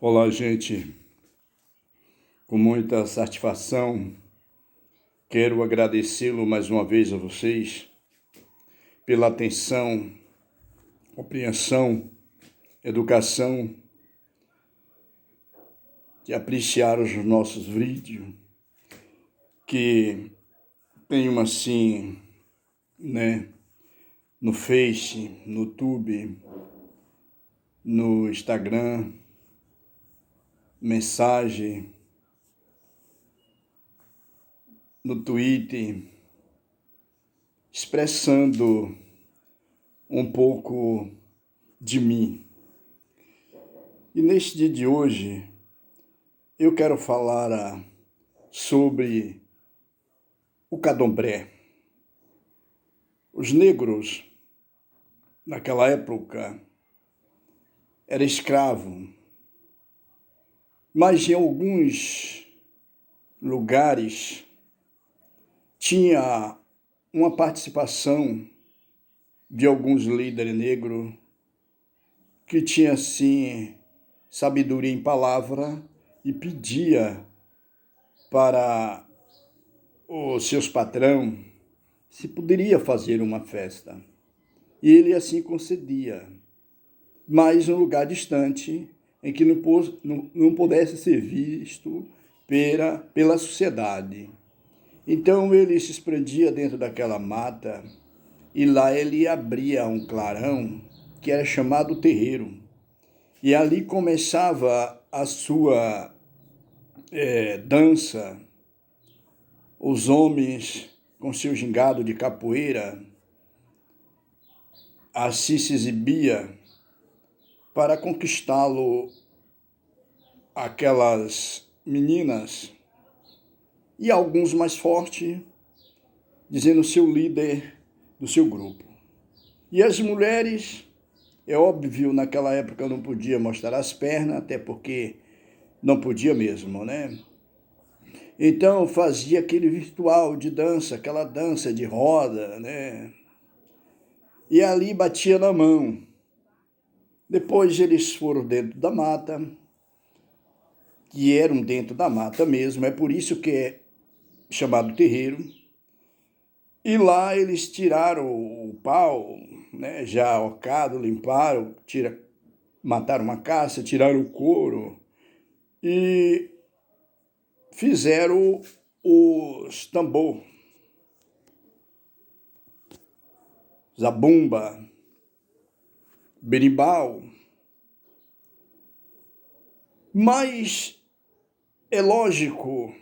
Olá, gente. Com muita satisfação, quero agradecê-lo mais uma vez a vocês pela atenção, compreensão, educação, de apreciar os nossos vídeos, que tenham assim, no Face, no YouTube, no Instagram, mensagem, no Twitter, expressando um pouco de mim. E neste dia de hoje, eu quero falar sobre o candomblé. Os negros, naquela época, eram escravos, mas em alguns lugares tinha uma participação de alguns líderes negros que tinha, assim, sabedoria em palavra e pedia para os seus patrão se poderia fazer uma festa. E ele assim concedia, mas em um lugar distante, em que não pudesse ser visto pela sociedade. Então ele se escondia dentro daquela mata e lá ele abria um clarão que era chamado terreiro. E ali começava a sua dança. Os homens com seu gingado de capoeira assim se exibia para conquistá-lo aquelas meninas e alguns mais fortes, dizendo seu líder do seu grupo. E as mulheres, é óbvio, naquela época não podia mostrar as pernas, até porque não podia mesmo, né? Então fazia aquele ritual de dança, aquela dança de roda, né? E ali batia na mão. Depois eles foram dentro da mata, que eram dentro da mata mesmo, é por isso que é chamado terreiro. E lá eles tiraram o pau, né, já ahorcado, limparam, mataram uma caça, tiraram o couro e fizeram os tambor, zabumba, berimbau. Mas é lógico,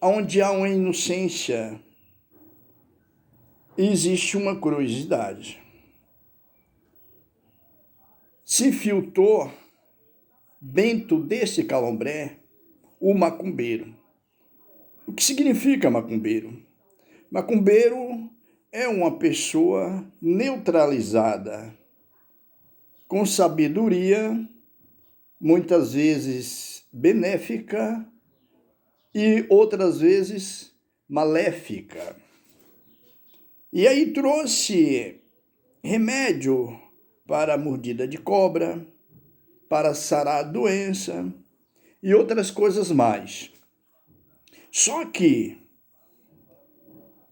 onde há uma inocência, existe uma curiosidade. Se filtrou dentro desse calombré o macumbeiro. O que significa macumbeiro? Macumbeiro é uma pessoa neutralizada, com sabedoria, muitas vezes benéfica e outras vezes maléfica. E aí trouxe remédio para a mordida de cobra, para sarar a doença e outras coisas mais. Só que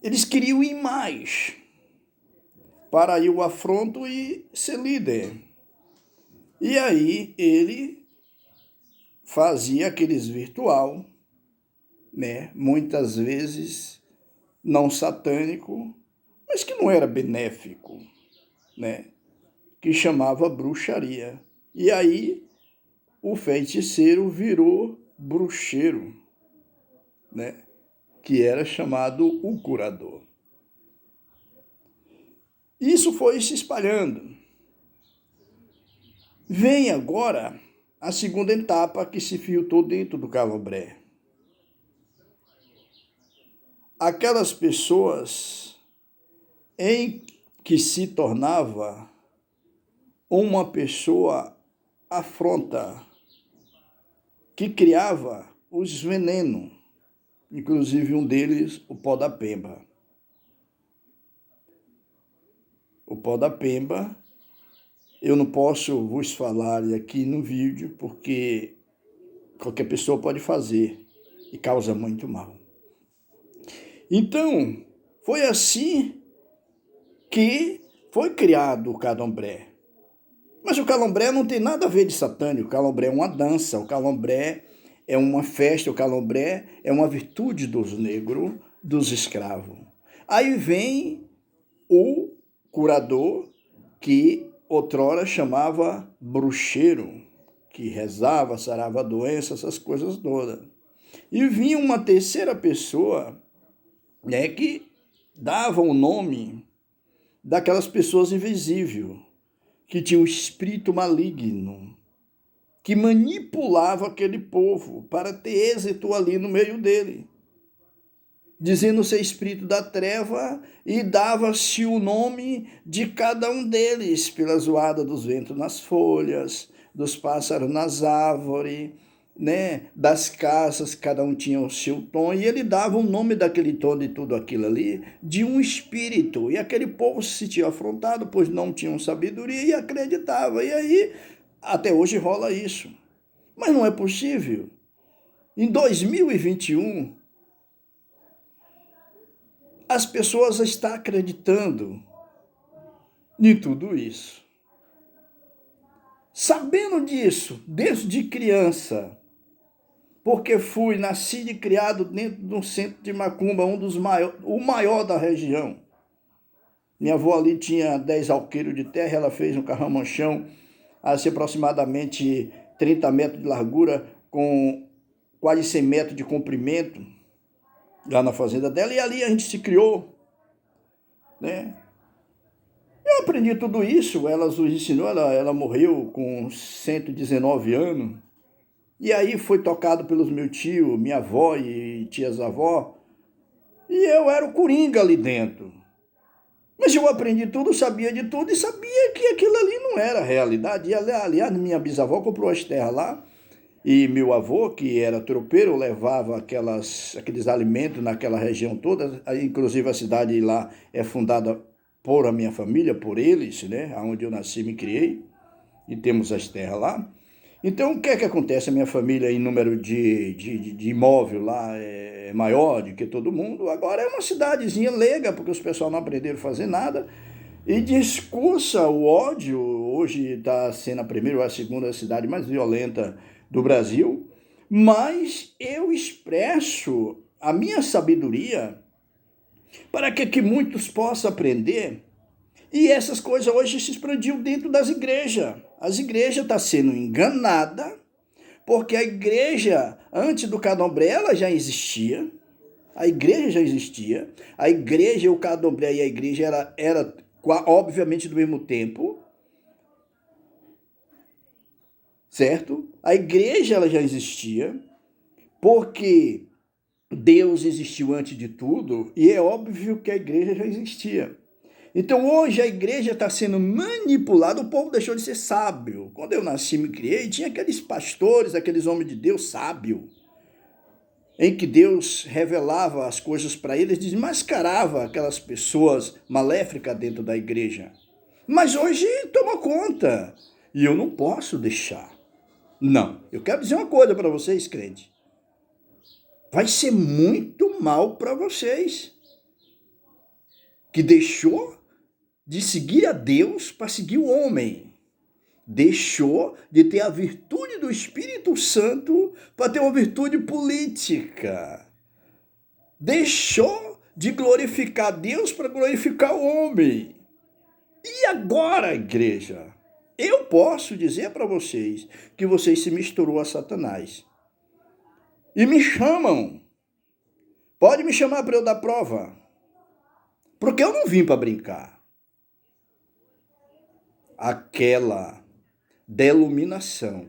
eles queriam ir mais para ir ao afronto e ser líder. E aí ele fazia aqueles virtual, né? Muitas vezes não satânico, mas que não era benéfico, né? Que chamava bruxaria. E aí o feiticeiro virou bruxeiro, né? Que era chamado o curador. Isso foi se espalhando. Vem agora a segunda etapa que se filtrou dentro do calombré. Aquelas pessoas em que se tornava uma pessoa afronta, que criava os venenos, inclusive um deles, o pó da pemba. O pó da pemba eu não posso vos falar aqui no vídeo, porque qualquer pessoa pode fazer e causa muito mal. Então, foi assim que foi criado o candomblé. Mas o candomblé não tem nada a ver de satânico. O candomblé é uma dança, o candomblé é uma festa, o candomblé é uma virtude dos negros, dos escravos. Aí vem o curador, que outrora chamava bruxeiro, que rezava, sarava doença, essas coisas todas. E vinha uma terceira pessoa, né, que dava o nome daquelas pessoas invisíveis, que tinha um espírito maligno, que manipulava aquele povo para ter êxito ali no meio dele, dizendo ser espírito da treva, e dava-se o nome de cada um deles, pela zoada dos ventos nas folhas, dos pássaros nas árvores, né, das casas, cada um tinha o seu tom, e ele dava o nome daquele tom de tudo aquilo ali, de um espírito, e aquele povo se sentia afrontado, pois não tinham sabedoria e acreditava, e aí até hoje rola isso. Mas não é possível. Em 2021, as pessoas estão acreditando em tudo isso. Sabendo disso, desde criança, porque nasci e criado dentro de um centro de macumba, o maior da região. Minha avó ali tinha 10 alqueires de terra, ela fez um carramanchão, assim, aproximadamente 30 metros de largura, com quase 100 metros de comprimento, lá na fazenda dela, e ali a gente se criou, né? Eu aprendi tudo isso, ela nos ensinou, ela morreu com 119 anos, e aí foi tocado pelos meus tios, minha avó e tias-avó, e eu era o coringa ali dentro. Mas eu aprendi tudo, sabia de tudo, e sabia que aquilo ali não era realidade. E, aliás, minha bisavó comprou as terras lá, e meu avô, que era tropeiro, levava aqueles alimentos naquela região toda, inclusive a cidade lá é fundada por a minha família, por eles, né? Onde eu nasci e me criei, e temos as terras lá. Então, o que é que acontece? A minha família, em número de imóvel lá, é maior do que todo mundo. Agora é uma cidadezinha leiga, porque os pessoal não aprenderam a fazer nada, e discursa o ódio. Hoje está sendo a primeira ou a segunda cidade mais violenta do Brasil, mas eu expresso a minha sabedoria para que muitos possam aprender. E essas coisas hoje se expandiu dentro das igrejas. As igrejas estão sendo enganadas, porque a igreja, antes do candomblé, ela já existia. A igreja já existia. A igreja, o candomblé e a igreja era obviamente do mesmo tempo. Certo? A igreja ela já existia, porque Deus existiu antes de tudo, e é óbvio que a igreja já existia. Então hoje a igreja está sendo manipulada, o povo deixou de ser sábio. Quando eu nasci e me criei, tinha aqueles pastores, aqueles homens de Deus sábio, em que Deus revelava as coisas para eles, desmascarava aquelas pessoas maléficas dentro da igreja. Mas hoje toma conta, e eu não posso deixar. Não, eu quero dizer uma coisa para vocês, crente. Vai ser muito mal para vocês, que deixou de seguir a Deus para seguir o homem. Deixou de ter a virtude do Espírito Santo para ter uma virtude política. Deixou de glorificar Deus para glorificar o homem. E agora, igreja? Eu posso dizer para vocês que vocês se misturou a Satanás. E me chamam. Pode me chamar para eu dar prova. Porque eu não vim para brincar. Aquela denominação,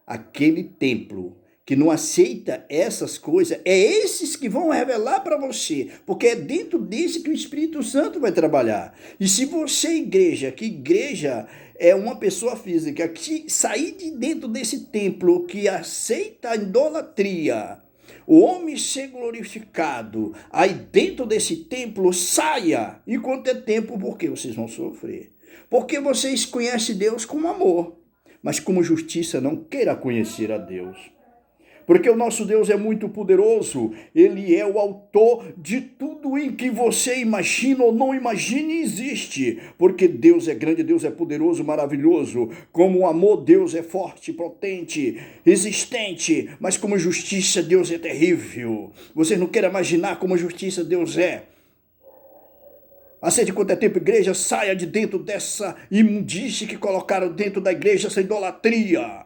aquele templo que não aceita essas coisas, é esses que vão revelar para você, porque é dentro desse que o Espírito Santo vai trabalhar. E se você, igreja, que igreja é uma pessoa física, que sair de dentro desse templo, que aceita a idolatria, o homem ser glorificado, aí dentro desse templo, saia, enquanto é tempo, porque vocês vão sofrer. Porque vocês conhecem Deus como amor, mas como justiça não queira conhecer a Deus. Porque o nosso Deus é muito poderoso, Ele é o autor de tudo em que você imagina ou não imagine existe. Porque Deus é grande, Deus é poderoso, maravilhoso. Como o amor, Deus é forte, potente, existente. Mas como justiça, Deus é terrível. Você não quer imaginar como justiça Deus é. Aceite quanto é tempo, igreja, saia de dentro dessa imundície que colocaram dentro da igreja, essa idolatria.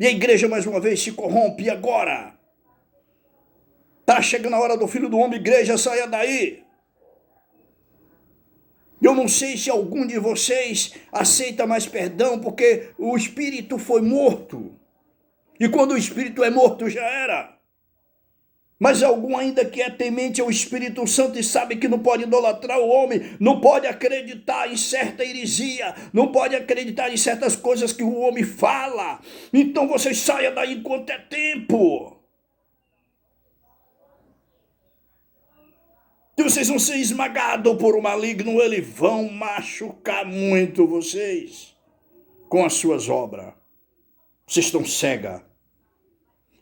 E a igreja mais uma vez se corrompe. E agora? Está chegando a hora do Filho do Homem, igreja, saia daí. Eu não sei se algum de vocês aceita mais perdão, porque o espírito foi morto. E quando o espírito é morto, já era. Mas algum ainda que é temente ao Espírito Santo e sabe que não pode idolatrar o homem, não pode acreditar em certa heresia, não pode acreditar em certas coisas que o homem fala. Então você saia daí enquanto é tempo. E vocês vão ser esmagados por um maligno, eles vão machucar muito vocês com as suas obras. Vocês estão cegos.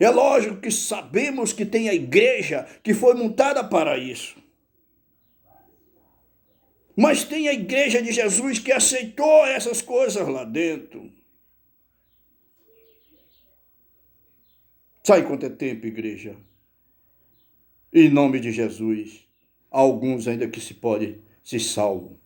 É lógico que sabemos que tem a igreja que foi montada para isso. Mas tem a igreja de Jesus que aceitou essas coisas lá dentro. Sai quanto é tempo, igreja. Em nome de Jesus, há alguns ainda que se pode se salvam.